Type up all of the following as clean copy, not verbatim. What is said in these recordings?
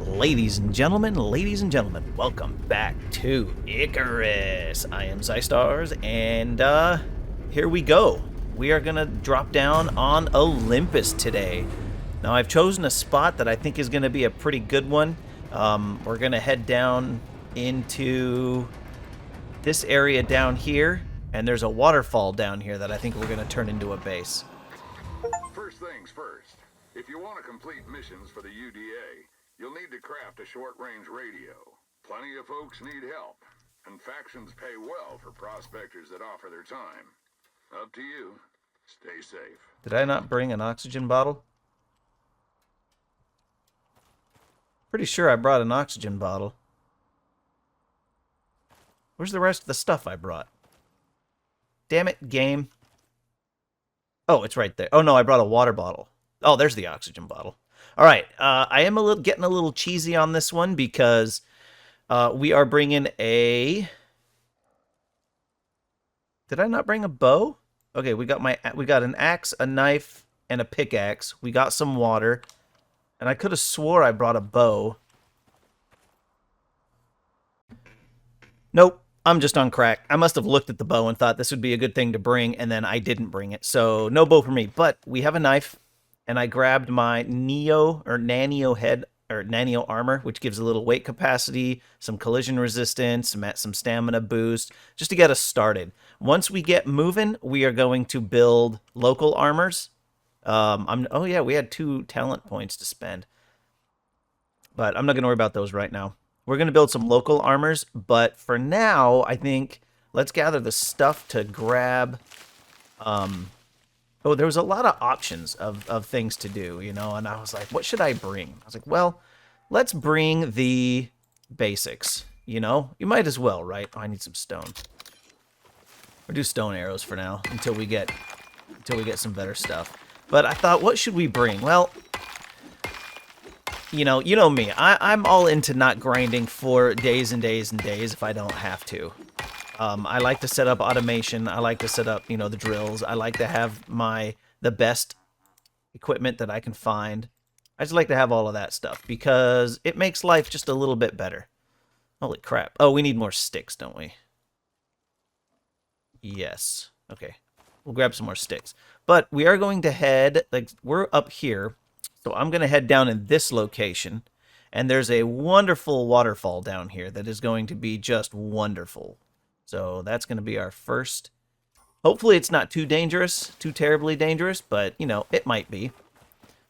Ladies and gentlemen, welcome back to Icarus. I am Zystars, and here we go. We are gonna drop down on Olympus today. Now, I've chosen a spot that I think is gonna be a pretty good one. We're gonna head down into this area down here, and there's a waterfall down here that I think we're gonna turn into a base. First things first, if you want to complete missions for the UDA, you'll need to craft a short-range radio. Plenty of folks need help, and factions pay well for prospectors that offer their time. Up to you. Stay safe. Did I not bring an oxygen bottle? Pretty sure I brought an oxygen bottle. Where's the rest of the stuff I brought? Damn it, game. Oh, it's right there. Oh, no, I brought a water bottle. Oh, there's the oxygen bottle. All right, I am getting a little cheesy on this one because we are bringing a... Did I not bring a bow? Okay, we got an axe, a knife, and a pickaxe. We got some water, and I could have swore I brought a bow. Nope, I'm just on crack. I must have looked at the bow and thought this would be a good thing to bring, and then I didn't bring it. So no bow for me, but we have a knife. And I grabbed my Nanio armor, which gives a little weight capacity, some collision resistance, some stamina boost, just to get us started. Once we get moving, we are going to build local armors. Oh yeah, we had 2 talent points to spend. But I'm not going to worry about those right now. We're going to build some local armors, but for now, I think let's gather the stuff to grab... Oh, there was a lot of options of things to do, you know, and I was like, what should I bring? I was like, well, let's bring the basics, you know? You might as well, right? Oh, I need some stone. We'll do stone arrows for now until we get some better stuff. But I thought, what should we bring? Well, you know me. I'm all into not grinding for days and days and days if I don't have to. I like to set up automation. I like to set up, the drills. I like to have the best equipment that I can find. I just like to have all of that stuff because it makes life just a little bit better. Holy crap. Oh, we need more sticks, don't we? Yes. Okay. We'll grab some more sticks. But we are going to head, we're up here. So I'm going to head down in this location. And there's a wonderful waterfall down here that is going to be just wonderful. So that's going to be our first. Hopefully it's not too dangerous, too terribly dangerous, but, it might be.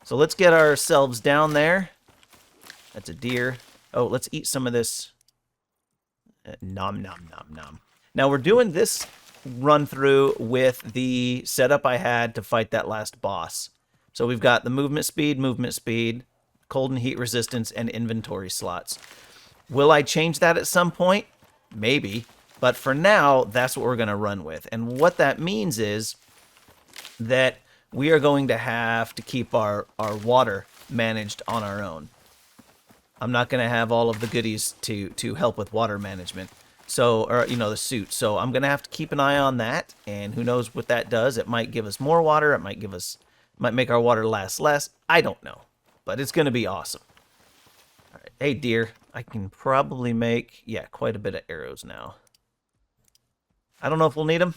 So let's get ourselves down there. That's a deer. Oh, let's eat some of this. Nom, nom, nom, nom. Now we're doing this run through with the setup I had to fight that last boss. So we've got the movement speed, cold and heat resistance, and inventory slots. Will I change that at some point? Maybe. But for now, that's what we're going to run with. And what that means is that we are going to have to keep our water managed on our own. I'm not going to have all of the goodies to help with water management. So, or, the suit. So I'm going to have to keep an eye on that. And who knows what that does. It might give us more water. It might make our water last less. I don't know. But it's going to be awesome. All right. Hey, deer. I can probably make, quite a bit of arrows now. I don't know if we'll need them,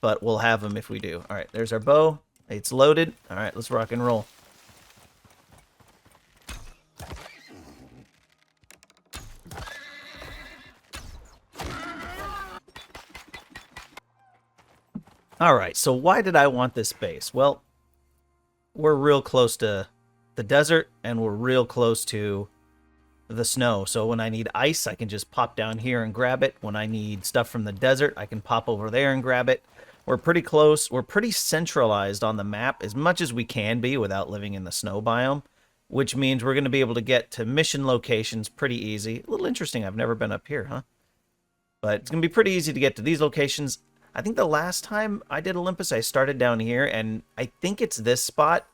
but we'll have them if we do. All right, there's our bow. It's loaded. All right, let's rock and roll. All right, so why did I want this base? Well, we're real close to the desert, and we're real close to the snow. So when I need ice, I can just pop down here and grab it. When I need stuff from the desert, I can pop over there and grab it. We're pretty close. We're pretty centralized on the map as much as we can be without living in the snow biome, which means we're going to be able to get to mission locations pretty easy. A little interesting. I've never been up here, huh? But it's going to be pretty easy to get to these locations. I think the last time I did Olympus, I started down here, and I think it's this spot.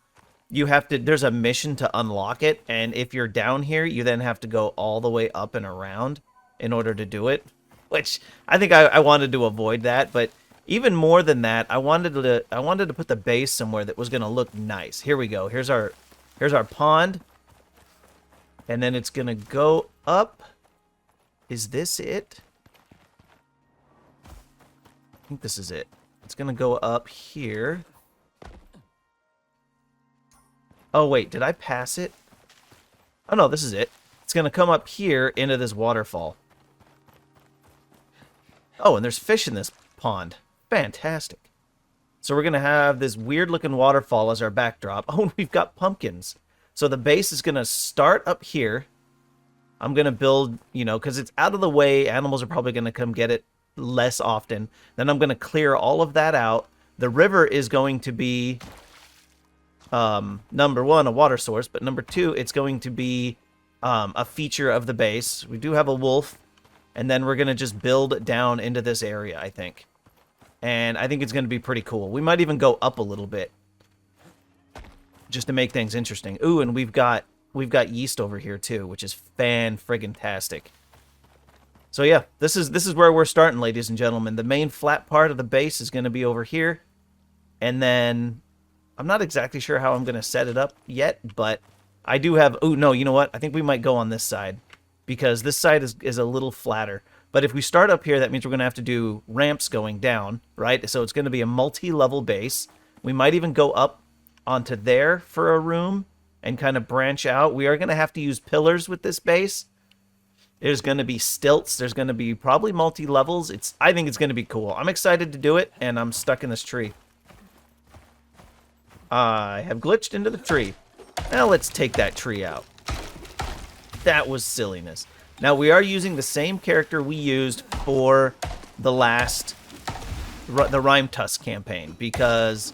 There's a mission to unlock it, and if you're down here, you then have to go all the way up and around in order to do it, which I think I wanted to avoid that, but even more than that, I wanted to put the base somewhere that was going to look nice. Here we go. Here's our pond. And then it's going to go up. Is this it? I think this is it. It's going to go up here. Oh, wait. Did I pass it? Oh, no. This is it. It's going to come up here into this waterfall. Oh, and there's fish in this pond. Fantastic. So we're going to have this weird-looking waterfall as our backdrop. Oh, and we've got pumpkins. So the base is going to start up here. I'm going to build, you know, because it's out of the way. Animals are probably going to come get it less often. Then I'm going to clear all of that out. The river is going to be, number one, a water source. But number two, it's going to be a feature of the base. We do have a wolf. And then we're going to just build down into this area, I think. And I think it's going to be pretty cool. We might even go up a little bit. Just to make things interesting. Ooh, and we've got yeast over here too, which is fan-friggin-tastic. So yeah, this is where we're starting, ladies and gentlemen. The main flat part of the base is going to be over here. And then I'm not exactly sure how I'm going to set it up yet, but I do have... Ooh, no, you know what? I think we might go on this side. Because this side is a little flatter. But if we start up here, that means we're going to have to do ramps going down, right? So it's going to be a multi-level base. We might even go up onto there for a room and kind of branch out. We are going to have to use pillars with this base. There's going to be stilts. There's going to be probably multi-levels. I think it's going to be cool. I'm excited to do it, and I'm stuck in this tree. I have glitched into the tree. Now let's take that tree out. That was silliness. Now, we are using the same character we used for the last, the Rhyme Tusk campaign, because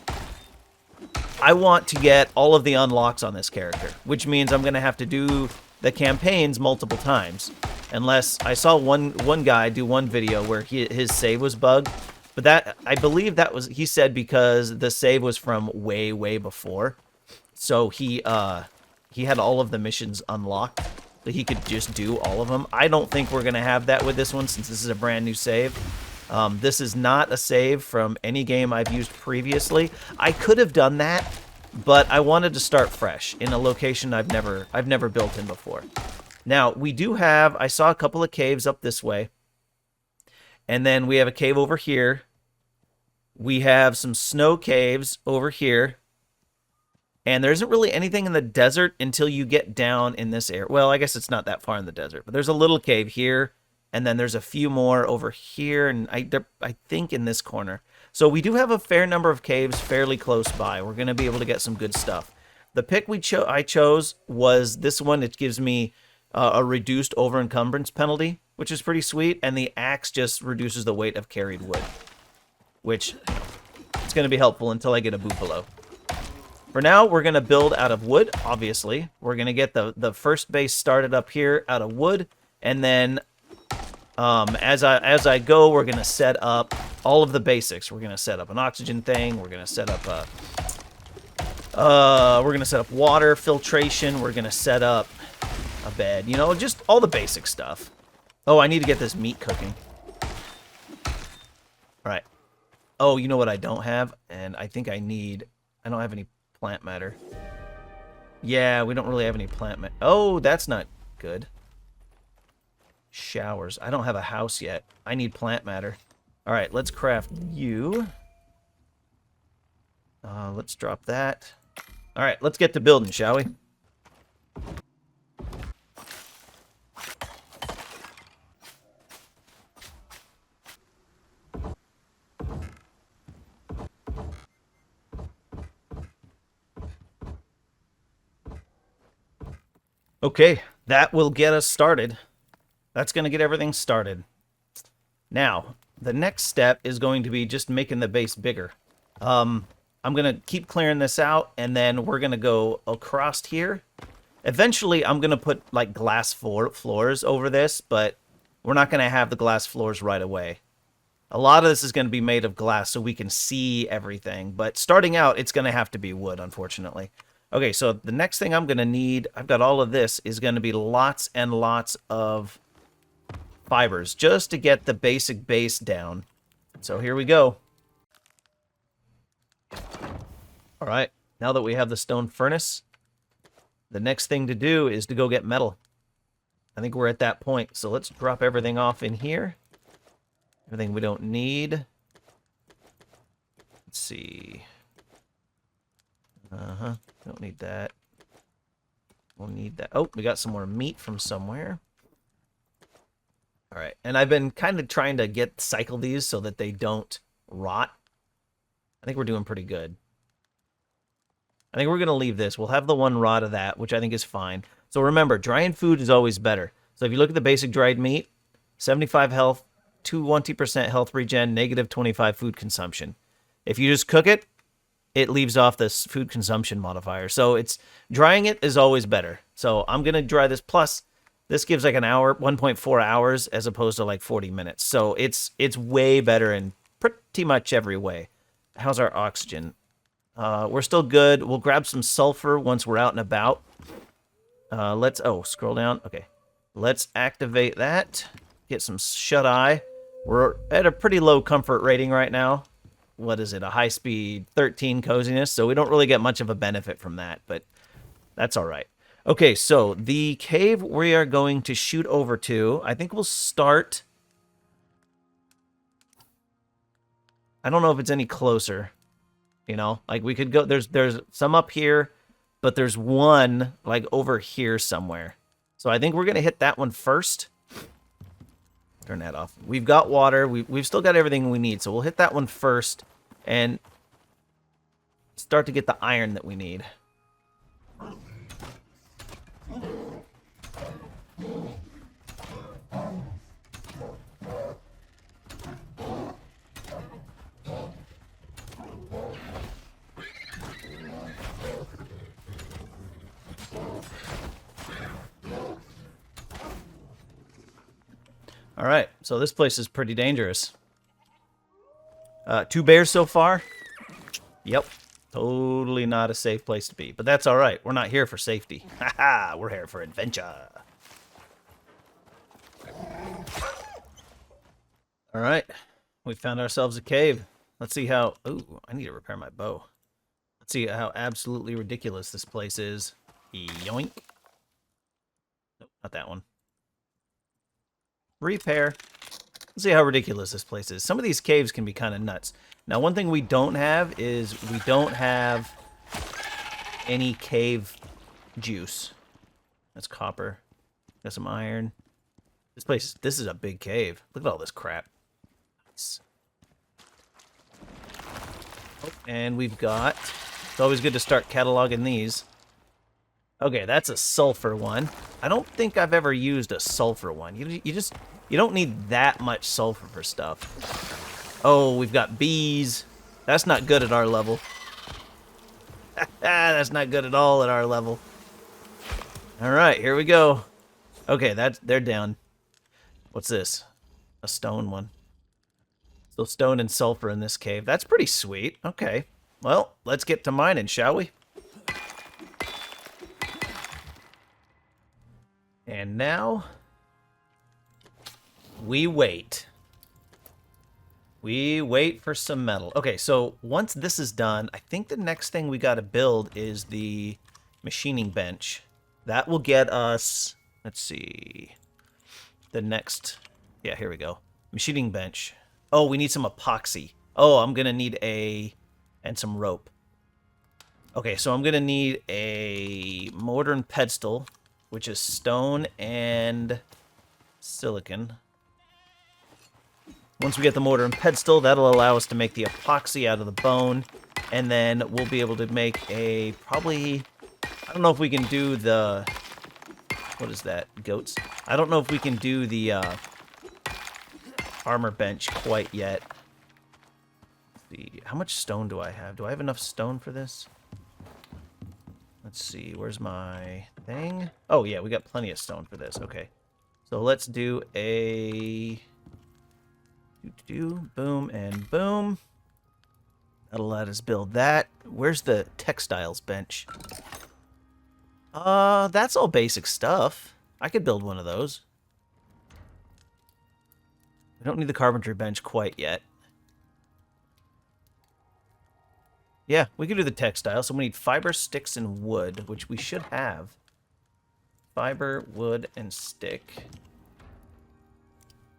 I want to get all of the unlocks on this character, which means I'm going to have to do the campaigns multiple times, unless I saw one guy do one video where his save was bugged, but that, I believe that was, he said because the save was from way, way before, so he had all of the missions unlocked. So he could just do all of them. I don't think we're going to have that with this one since this is a brand new save. This is not a save from any game I've used previously. I could have done that, but I wanted to start fresh in a location I've never built in before. Now, we do have, I saw a couple of caves up this way. And then we have a cave over here. We have some snow caves over here. And there isn't really anything in the desert until you get down in this area. Well, I guess it's not that far in the desert, but there's a little cave here, and then there's a few more over here, and I think in this corner. So we do have a fair number of caves fairly close by. We're going to be able to get some good stuff. The pick I chose was this one. It gives me a reduced over-encumbrance penalty, which is pretty sweet, and the axe just reduces the weight of carried wood, which it's going to be helpful until I get a Bupalo. For now, we're going to build out of wood, obviously. We're going to get the first base started up here out of wood. And then as I go, we're going to set up all of the basics. We're going to set up an oxygen thing. We're going to set up water filtration. We're going to set up a bed. You know, just all the basic stuff. Oh, I need to get this meat cooking. All right. Oh, you know what I don't have? And I think I don't have any plant matter. Yeah, we don't really have any plant matter. Oh, that's not good. Showers. I don't have a house yet. I need plant matter. All right, let's craft you. Let's drop that. All right, let's get to building, shall we? Okay, that will get us started. That's going to get everything started. Now, the next step is going to be just making the base bigger. I'm going to keep clearing this out, and then we're going to go across here. Eventually, I'm going to put like glass floors over this, but we're not going to have the glass floors right away. A lot of this is going to be made of glass so we can see everything, but starting out, it's going to have to be wood, unfortunately. Okay, so the next thing I'm going to need, I've got all of this, is going to be lots and lots of fibers just to get the basic base down. So here we go. All right, now that we have the stone furnace, the next thing to do is to go get metal. I think we're at that point. So let's drop everything off in here. Everything we don't need. Let's see. Don't need that. We'll need that. Oh, we got some more meat from somewhere. All right. And I've been kind of trying to cycle these so that they don't rot. I think we're doing pretty good. I think we're going to leave this. We'll have the one rot of that, which I think is fine. So remember, drying food is always better. So if you look at the basic dried meat, 75 health, 20% health regen, negative 25 food consumption. If you just cook it, it leaves off this food consumption modifier. So drying it is always better. So I'm going to dry this. Plus, this gives like an hour, 1.4 hours, as opposed to like 40 minutes. So it's way better in pretty much every way. How's our oxygen? We're still good. We'll grab some sulfur once we're out and about. Scroll down. Okay. Let's activate that. Get some shut-eye. We're at a pretty low comfort rating right now. What is it? A high speed 13 coziness. So we don't really get much of a benefit from that, but that's all right. Okay, so the cave we are going to shoot over to, I think we'll start. I don't know if it's any closer. You know, like we could go, there's some up here, but there's one like over here somewhere. So I think we're going to hit that one first. Turn that off. We've got water. We've still got everything we need. So we'll hit that one first and start to get the iron that we need. All right, so this place is pretty dangerous. 2 bears so far. Yep, totally not a safe place to be. But that's all right. We're not here for safety. Haha, we're here for adventure. All right, we found ourselves a cave. Let's see how... Ooh, I need to repair my bow. Let's see how absolutely ridiculous this place is. Yoink. Nope, not that one. Repair. Let's see how ridiculous this place is. Some of these caves can be kind of nuts. Now, one thing we don't have is we don't have any cave juice. That's copper. Got some iron. This is a big cave. Look at all this crap. Nice. Oh, and we've got... It's always good to start cataloging these. Okay, that's a sulfur one. I don't think I've ever used a sulfur one. You don't need that much sulfur for stuff. Oh, we've got bees. That's not good at our level. That's not good at all at our level. All right, here we go. Okay, they're down. What's this? A stone one. So stone and sulfur in this cave. That's pretty sweet. Okay. Well, let's get to mining, shall we? And now we wait. We wait for some metal. Okay, so once this is done, I think the next thing we got to build is the machining bench. That will get us, let's see, the next, yeah, here we go. Machining bench. Oh, we need some epoxy. Oh, I'm going to need and some rope. Okay, so I'm going to need a mortar and pestle, which is stone and silicon. Once we get the mortar and pestle, that'll allow us to make the epoxy out of the bone, and then we'll be able to make probably, I don't know if we can do the, what is that, goats? I don't know if we can do the armor bench quite yet. Let's see, how much stone do I have? Do I have enough stone for this? Let's see, where's my thing? Oh, yeah, we got plenty of stone for this. Okay. So let's do a... boom and boom. That'll let us build that. Where's the textiles bench? That's all basic stuff. I could build one of those. We don't need the carpentry bench quite yet. Yeah, we can do the textile. So we need fiber, sticks, and wood, which we should have. fiber, wood, and stick.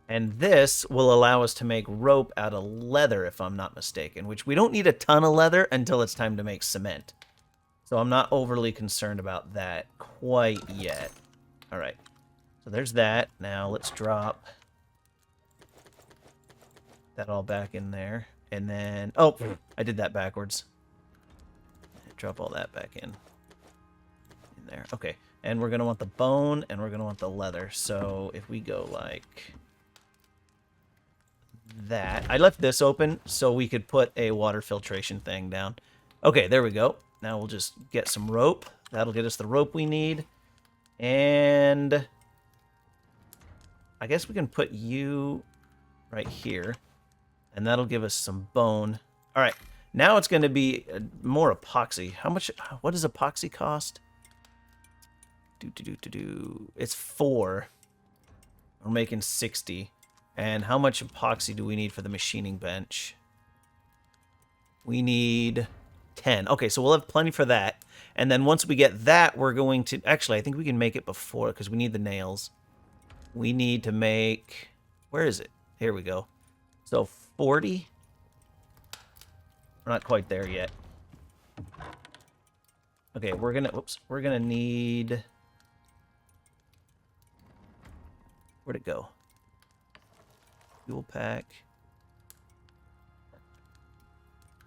And this will allow us to make rope out of leather, if I'm not mistaken, which we don't need a ton of leather until it's time to make cement. So I'm not overly concerned about that quite yet. All right. So there's that. Now let's drop that all back in there. And then, oh, I did that backwards. Drop all that back in there. Okay. And we're going to want the bone and we're going to want the leather. So if we go like that. I left this open so we could put a water filtration thing down. Okay, there we go. Now we'll just get some rope. That'll get us the rope we need. And I guess we can put you right here. And that'll give us some bone. All right, now it's going to be more epoxy. How much? What does epoxy cost? It's 4. We're making 60. And how much epoxy do we need for the machining bench? We need 10. Okay, so we'll have plenty for that. And then once we get that, we're going to... Actually, I think we can make it before, because we need the nails. We need to make... Where is it? Here we go. So 40. We're not quite there yet. Okay, we're gonna... Whoops. We're gonna need... Where'd it go? Fuel pack.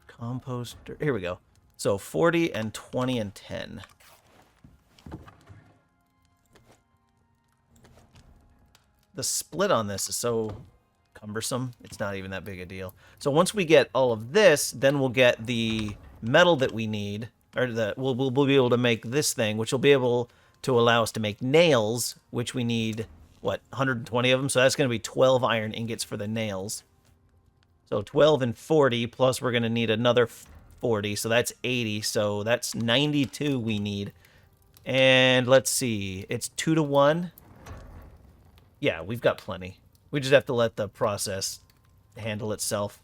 Composter. Here we go. So 40 and 20 and 10. The split on this is so cumbersome. It's not even that big a deal. So once we get all of this, then we'll get the metal that we need, or we'll be able to make this thing, which will be able to allow us to make nails, which we need, what, 120 of them? So that's going to be 12 iron ingots for the nails. So 12 and 40, plus we're going to need another 40, so that's 80. So that's 92 we need. And let's see, it's 2 to 1. Yeah, we've got plenty. We just have to let the process handle itself.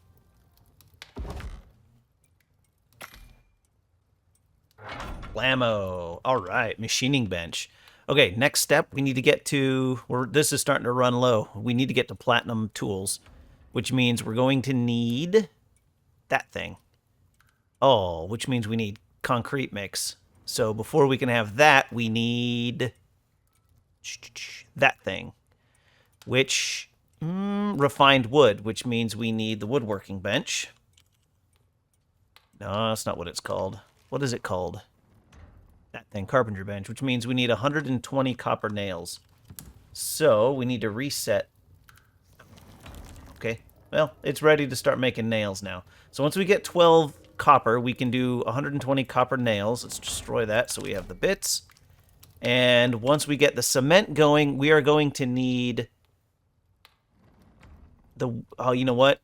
Blammo. All right, machining bench. Okay, next step, we need to get to... this is starting to run low. We need to get to platinum tools, which means we're going to need that thing. Oh, which means we need concrete mix. So before we can have that, we need that thing, which... refined wood, which means we need the woodworking bench. No, that's not what it's called. What is it called? That thing, carpentry bench, which means we need 120 copper nails. So we need to reset. Okay, well, it's ready to start making nails now. So once we get 12 copper, we can do 120 copper nails. Let's destroy that so we have the bits. And once we get the cement going, we are going to need the... Oh, you know what?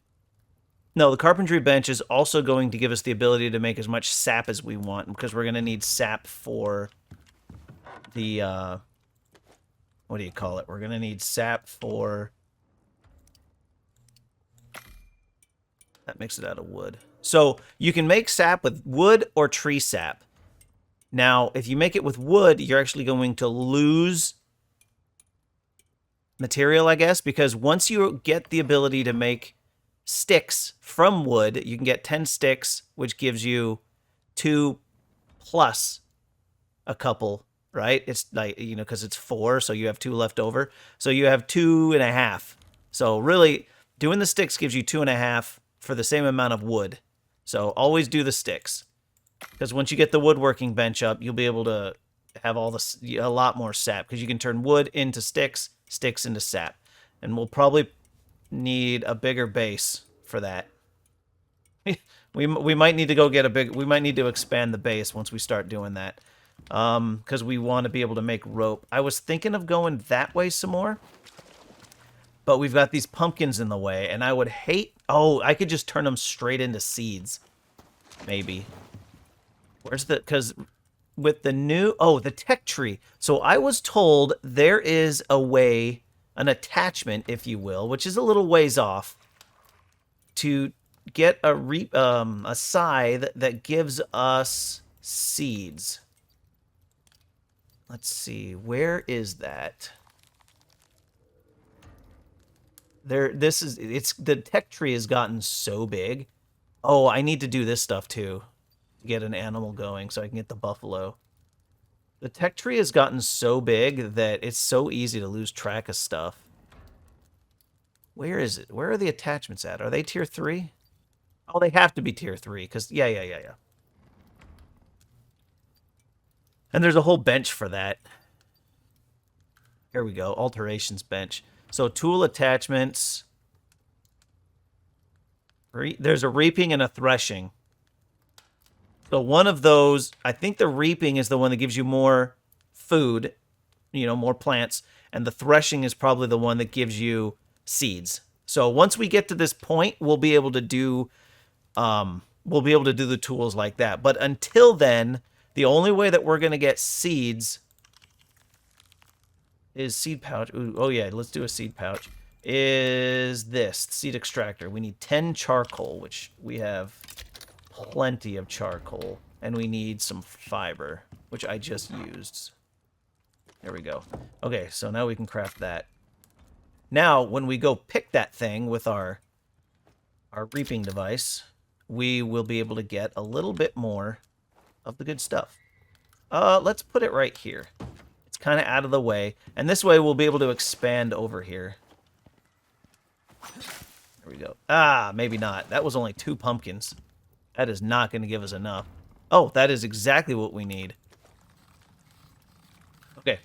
No, the carpentry bench is also going to give us the ability to make as much sap as we want, because we're going to need sap for the, what do you call it? We're going to need sap for... That makes it out of wood. So you can make sap with wood or tree sap. Now, if you make it with wood, you're actually going to lose material, I guess, because once you get the ability to make sticks from wood, you can get 10 sticks, which gives you 2 plus a couple, right? It's like, you know, because it's 4, so you have 2 left over. So you have 2.5. So really, doing the sticks gives you 2.5 for the same amount of wood. So always do the sticks, because once you get the woodworking bench up, you'll be able to have a lot more sap, because you can turn wood into sticks, sticks into sap. And we'll probably need a bigger base for that. we might need to go get we might need to expand the base once we start doing that, because we want to be able to make rope. I was thinking of going that way some more, but we've got these pumpkins in the way, and I would hate... Oh, I could just turn them straight into seeds, maybe. Where's the... Because with the new... Oh, the tech tree. So I was told there is a way, an attachment, if you will, which is a little ways off, to get a scythe that gives us seeds. Let's see. Where is that? The tech tree has gotten so big. Oh, I need to do this stuff too. To get an animal going so I can get the buffalo. The tech tree has gotten so big that it's so easy to lose track of stuff. Where is it? Where are the attachments at? Are they tier 3? Oh, they have to be tier 3, because, yeah. And there's a whole bench for that. Here we go, alterations bench. So tool attachments. There's a reaping and a threshing. So one of those, I think the reaping is the one that gives you more food, more plants, and the threshing is probably the one that gives you seeds. So once we get to this point, we'll be able to do the tools like that. But until then, the only way that we're going to get seeds is seed pouch. Ooh, oh yeah, let's do a seed pouch. Is this seed extractor? We need 10 charcoal, which we have plenty of charcoal, and we need some fiber, which I just used. There we go. Okay, so now we can craft that. Now, when we go pick that thing with our reaping device, we will be able to get a little bit more of the good stuff. Let's put it right here. It's kind of out of the way, and this way we'll be able to expand over here. There we go. Ah, maybe not. That was only 2 pumpkins. That is not going to give us enough. Oh, that is exactly what we need. Okay,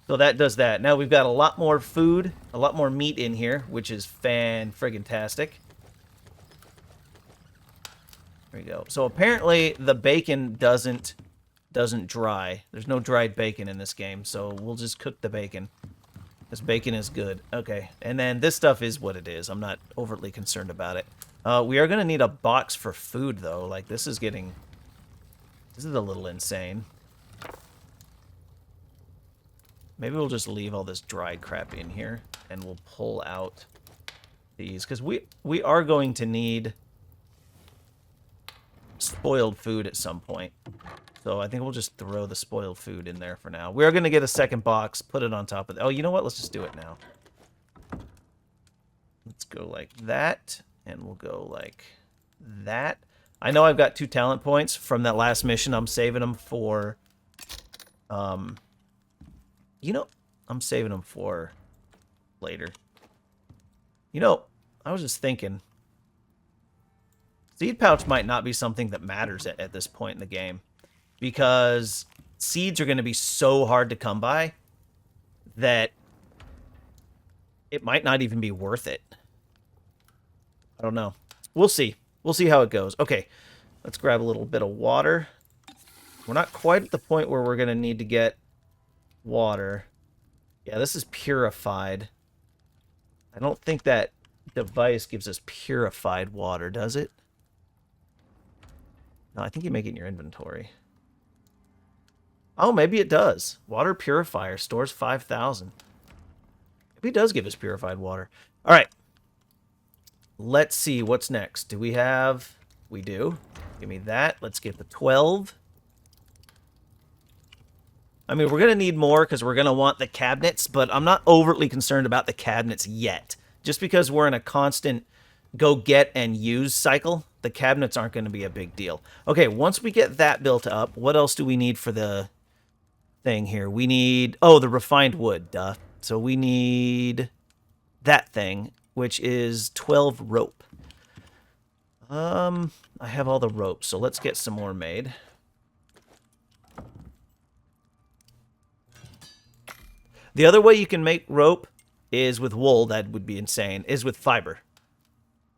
so that does that. Now we've got a lot more food, a lot more meat in here, which is fan-friggin-tastic. There we go. So apparently the bacon doesn't dry. There's no dried bacon in this game, so we'll just cook the bacon. This bacon is good. Okay, and then this stuff is what it is. I'm not overtly concerned about it. We are going to need a box for food, though. Like, this is a little insane. Maybe we'll just leave all this dried crap in here, and we'll pull out these, because we are going to need spoiled food at some point. So I think we'll just throw the spoiled food in there for now. We're going to get a second box, put it on top of it. Oh, you know what? Let's just do it now. Let's go like that, and we'll go like that. I know I've got 2 talent points from that last mission. I'm saving them for, I'm saving them for later. I was just thinking, seed pouch might not be something that matters at this point in the game, because seeds are going to be so hard to come by that it might not even be worth it. I don't know. We'll see. We'll see how it goes. Okay, let's grab a little bit of water. We're not quite at the point where we're going to need to get water. Yeah, this is purified. I don't think that device gives us purified water, does it? No, I think you make it in your inventory. Oh, maybe it does. Water purifier stores 5,000. Maybe it does give us purified water. All right. Let's see what's next. Do we have... We do. Give me that. Let's get the 12. I mean, we're going to need more because we're going to want the cabinets, but I'm not overtly concerned about the cabinets yet. Just because we're in a constant go get and use cycle, the cabinets aren't going to be a big deal. Okay, once we get that built up, what else do we need for the thing here? We need... Oh, the refined wood, duh. So we need that thing, which is 12 rope. I have all the rope, so let's get some more made. The other way you can make rope is with wool. That would be insane. Is with fiber.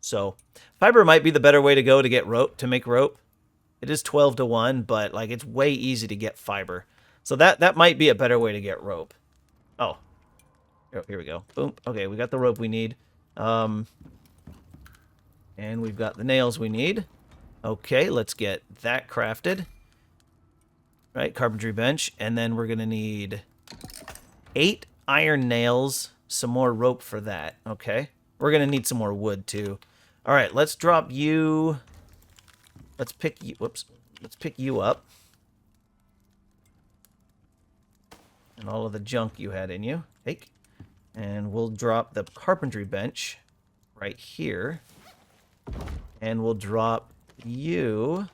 So fiber might be the better way to go to get rope, to make rope. It is 12 to 1, but like it's way easy to get fiber. So that might be a better way to get rope. Oh. Here we go. Boom. Okay, we got the rope we need. And we've got the nails we need. Okay, let's get that crafted. Right, carpentry bench. And then we're going to need 8 iron nails, some more rope for that. Okay. We're going to need some more wood, too. All right, let's drop you... Let's pick you... Whoops. Let's pick you up. and all of the junk you had in you. Take. And we'll drop the carpentry bench right here. And we'll drop you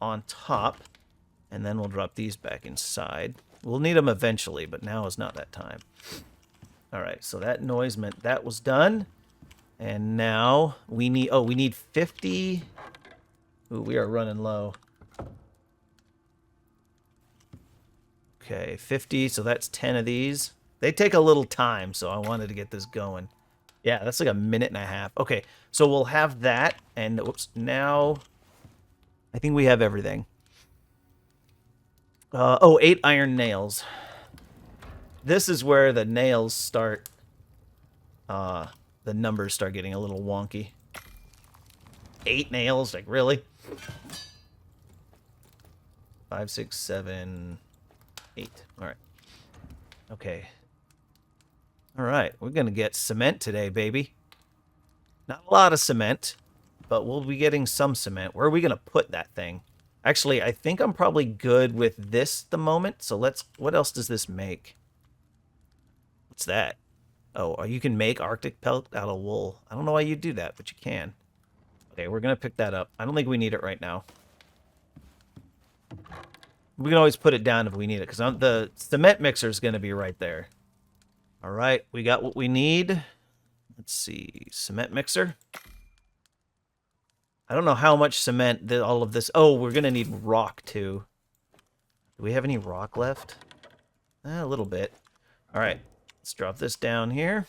on top. And then we'll drop these back inside. We'll need them eventually, but now is not that time. All right, so that noise meant that was done. And now we need... Oh, we need 50... Ooh, we are running low. Okay, 50, so that's 10 of these. They take a little time, so I wanted to get this going. Yeah, that's like a minute and a half. Okay, so we'll have that, and whoops, now I think we have everything. Oh, 8 iron nails. This is where the nails start, the numbers start getting a little wonky. 8 nails, like really? 5, 6, 7, 8. All right. Okay. All right, we're going to get cement today, baby. Not a lot of cement, but we'll be getting some cement. Where are we going to put that thing? Actually, I think I'm probably good with this at the moment, so let's... What else does this make? What's that? Oh, you can make Arctic pelt out of wool. I don't know why you do that, but you can. Okay, we're going to pick that up. I don't think we need it right now. We can always put it down if we need it, because the cement mixer is going to be right there. All right, we got what we need. Let's see, cement mixer. I don't know how much cement all of this... Oh, we're going to need rock, too. Do we have any rock left? A little bit. All right, let's drop this down here.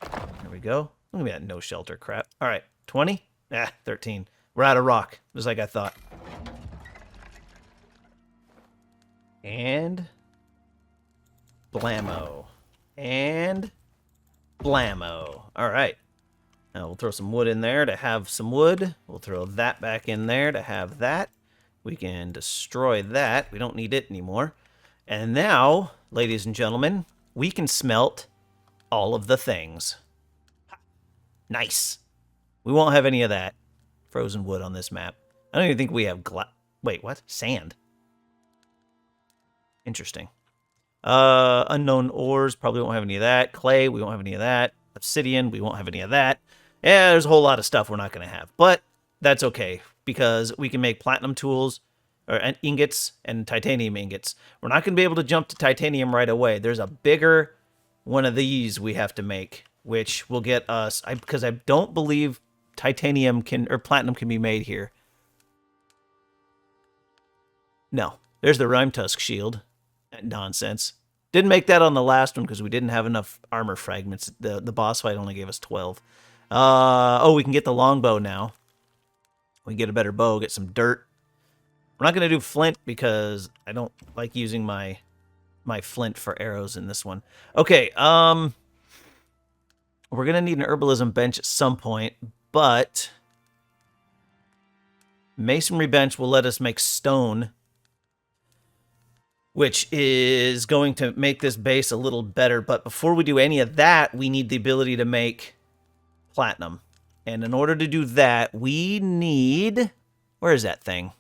There we go. Look at that no shelter crap. All right, 20? 13. We're out of rock, just like I thought. And... blammo. And... blammo. All right. Now we'll throw some wood in there to have some wood. We'll throw that back in there to have that. We can destroy that. We don't need it anymore. And now, ladies and gentlemen, we can smelt all of the things. Nice. We won't have any of that frozen wood on this map. I don't even think we have wait, what? Sand. Interesting. Unknown ores, probably won't have any of that. Clay, we won't have any of that. Obsidian, we won't have any of that. Yeah, there's a whole lot of stuff we're not going to have. But that's okay, because we can make platinum tools, or ingots, and titanium ingots. We're not going to be able to jump to titanium right away. There's a bigger one of these we have to make, which will get us... because I don't believe titanium can... or platinum can be made here. No. There's the Rime Tusk shield. Nonsense. Didn't make that on the last one because we didn't have enough armor fragments. The boss fight only gave us 12. Oh, we can get the longbow now. We can get a better bow, get some dirt. We're not going to do flint because I don't like using my flint for arrows in this one. Okay, we're going to need an herbalism bench at some point, but masonry bench will let us make stone, which is going to make this base a little better. But before we do any of that, we need the ability to make platinum. And in order to do that, we need... Where is that thing?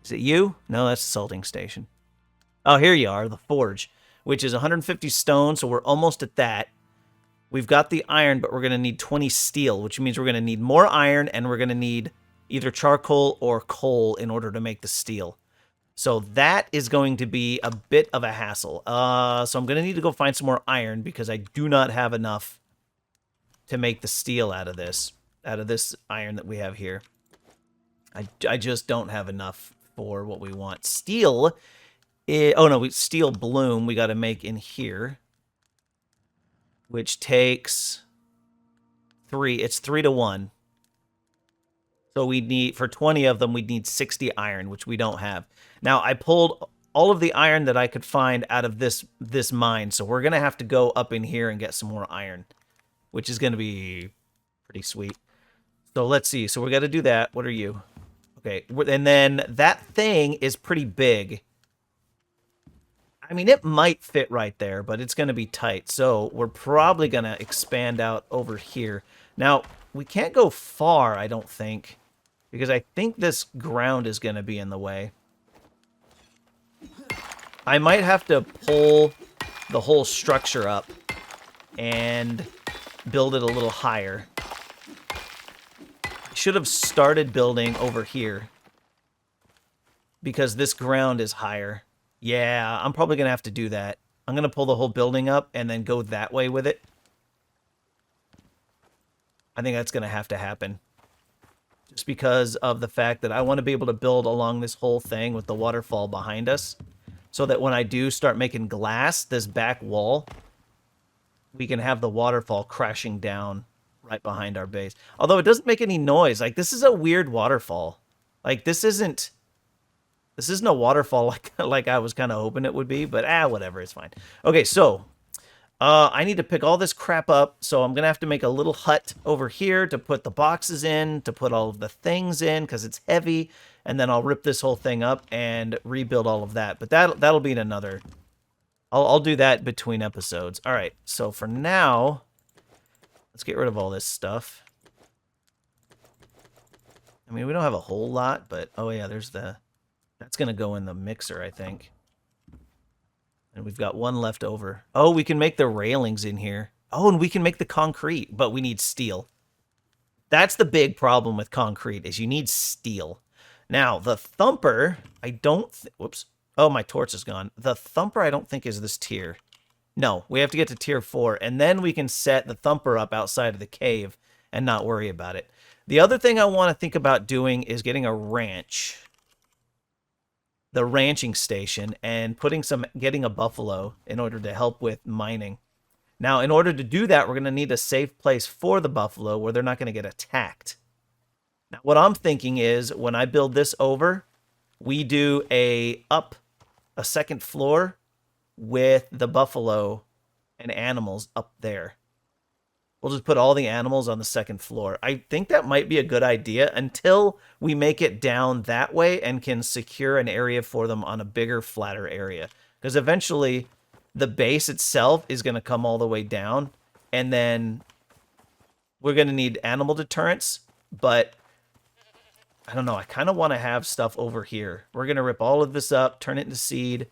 Is it you? No, that's the salting station. Oh, here you are, the forge, which is 150 stone, so we're almost at that. We've got the iron, but we're going to need 20 steel, which means we're going to need more iron, and we're going to need either charcoal or coal in order to make the steel. So that is going to be a bit of a hassle. So I'm going to need to go find some more iron because I do not have enough to make the steel out of this iron that we have here. I just don't have enough for what we want. Steel, steel bloom we got to make in here, which takes 3. It's 3 to 1. So we need, for 20 of them, we'd need 60 iron, which we don't have. Now, I pulled all of the iron that I could find out of this mine, so we're going to have to go up in here and get some more iron, which is going to be pretty sweet. So let's see. So we got to do that. What are you? Okay, and then that thing is pretty big. I mean, it might fit right there, but it's going to be tight. So we're probably going to expand out over here. Now, we can't go far, I don't think. because I think this ground is going to be in the way. I might have to pull the whole structure up and build it a little higher. I should have started building over here because this ground is higher. Yeah, I'm probably going to have to do that. I'm going to pull the whole building up and then go that way with it. I think that's going to have to happen. Just because of the fact that I want to be able to build along this whole thing with the waterfall behind us. So that when I do start making glass, this back wall, we can have the waterfall crashing down right behind our base. Although it doesn't make any noise. Like, this is a weird waterfall. Like, this isn't a waterfall like I was kind of hoping it would be. But, whatever. It's fine. Okay, so I need to pick all this crap up. So I'm going to have to make a little hut over here to put the boxes in, to put all of the things in because it's heavy. And then I'll rip this whole thing up and rebuild all of that. But that'll be in another... I'll do that between episodes. All right, so for now, let's get rid of all this stuff. I mean, we don't have a whole lot, but... Oh, yeah, there's the... That's going to go in the mixer, I think. And we've got one left over. Oh, we can make the railings in here. Oh, and we can make the concrete, but we need steel. That's the big problem with concrete, is you need steel. Now, the thumper, I don't... Whoops. Oh, my torch is gone. The thumper, I don't think, is this tier. No, we have to get to tier 4, and then we can set the thumper up outside of the cave and not worry about it. The other thing I want to think about doing is getting a ranch. The ranching station, and getting a buffalo in order to help with mining. Now, in order to do that, we're going to need a safe place for the buffalo where they're not going to get attacked. Now, what I'm thinking is when I build this over, we do a second floor with the buffalo and animals up there. We'll just put all the animals on the second floor. I think that might be a good idea until we make it down that way and can secure an area for them on a bigger, flatter area. Because eventually the base itself is going to come all the way down, and then we're going to need animal deterrents, but I don't know. I kind of want to have stuff over here. We're going to rip all of this up, turn it into seed.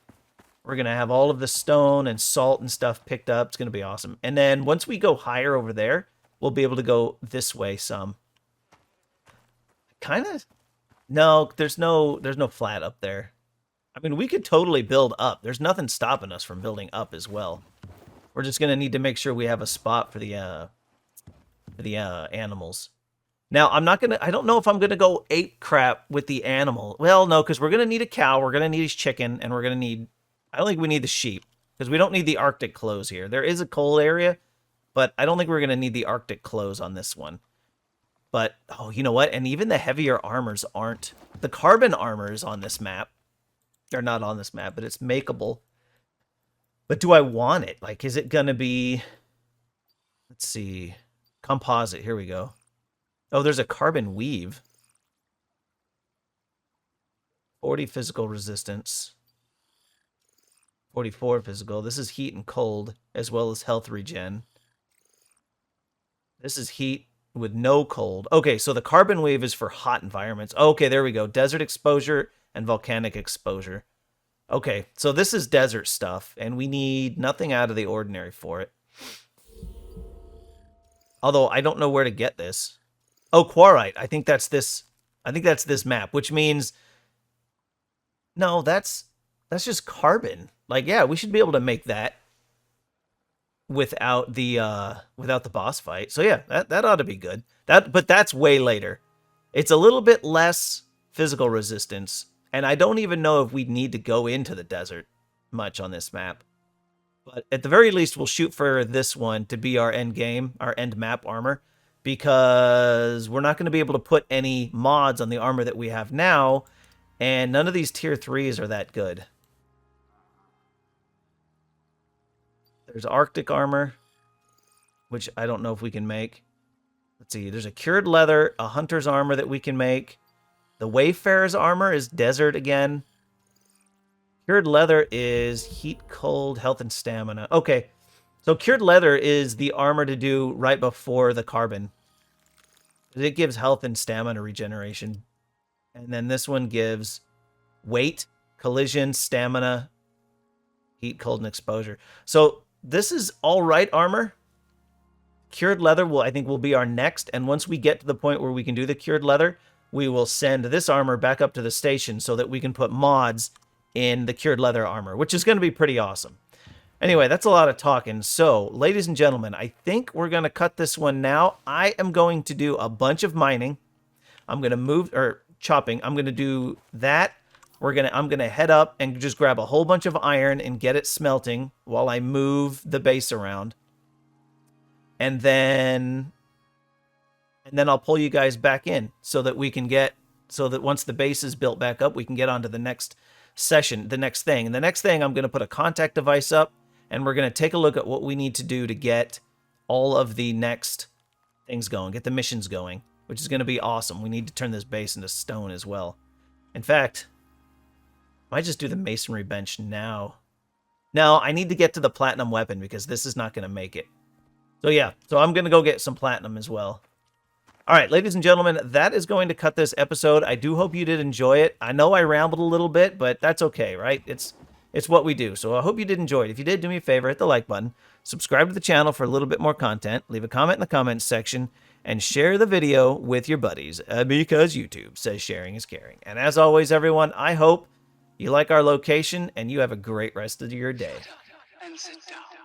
We're going to have all of the stone and salt and stuff picked up. It's going to be awesome. And then once we go higher over there, we'll be able to go this way some. Kind of... No, there's no flat up there. I mean, we could totally build up. There's nothing stopping us from building up as well. We're just going to need to make sure we have a spot for the animals. Now, I don't know if I'm going to go ape crap with the animal. Well, no, because we're going to need a cow, we're going to need chicken, and we're going to need... I don't think we need the sheep, because we don't need the Arctic clothes here. There is a cold area, but I don't think we're going to need the Arctic clothes on this one. But, oh, you know what? And even the heavier armors aren't. The carbon armor is on this map. They're not on this map, but it's makeable. But do I want it? Like, is it going to be... Let's see. Composite. Here we go. Oh, there's a carbon weave. 40 physical resistance. 44 physical. This is heat and cold, as well as health regen. This is heat with no cold. Okay, so the carbon wave is for hot environments. Okay, there we go. Desert exposure and volcanic exposure. Okay, so this is desert stuff, and we need nothing out of the ordinary for it. Although, I don't know where to get this. Oh, Quarrite. I think that's this map, which means... No, that's just carbon. Like, yeah, we should be able to make that without the boss fight. So yeah, that ought to be good. But that's way later. It's a little bit less physical resistance, and I don't even know if we need to go into the desert much on this map. But at the very least, we'll shoot for this one to be our end game, our end map armor, because we're not going to be able to put any mods on the armor that we have now, and none of these tier 3s are that good. There's Arctic armor, which I don't know if we can make. Let's see. There's a cured leather, a hunter's armor that we can make. The Wayfarer's armor is desert again. Cured leather is heat, cold, health, and stamina. Okay. So cured leather is the armor to do right before the carbon. It gives health and stamina regeneration. And then this one gives weight, collision, stamina, heat, cold, and exposure. So this is all right armor. Cured leather I think will be our next. And once we get to the point where we can do the cured leather, we will send this armor back up to the station so that we can put mods in the cured leather armor, which is going to be pretty awesome. Anyway, that's a lot of talking. So, ladies and gentlemen, I think we're going to cut this one now. I am going to do a bunch of mining. I'm going to move, or chopping. I'm going to do that. I'm going to head up and just grab a whole bunch of iron and get it smelting while I move the base around. And then I'll pull you guys back in so that once the base is built back up, we can get on to the next session, the next thing. And the next thing, I'm going to put a contact device up, and we're going to take a look at what we need to do to get all of the next things going, get the missions going, which is going to be awesome. We need to turn this base into stone as well. In fact, I might just do the masonry bench now. No, I need to get to the platinum weapon because this is not going to make it. So yeah, I'm going to go get some platinum as well. All right, ladies and gentlemen, that is going to cut this episode. I do hope you did enjoy it. I know I rambled a little bit, but that's okay, right? It's what we do. So I hope you did enjoy it. If you did, do me a favor, hit the like button, subscribe to the channel for a little bit more content, leave a comment in the comments section, and share the video with your buddies because YouTube says sharing is caring. And as always, everyone, I hope you like our location and you have a great rest of your day. And sit down.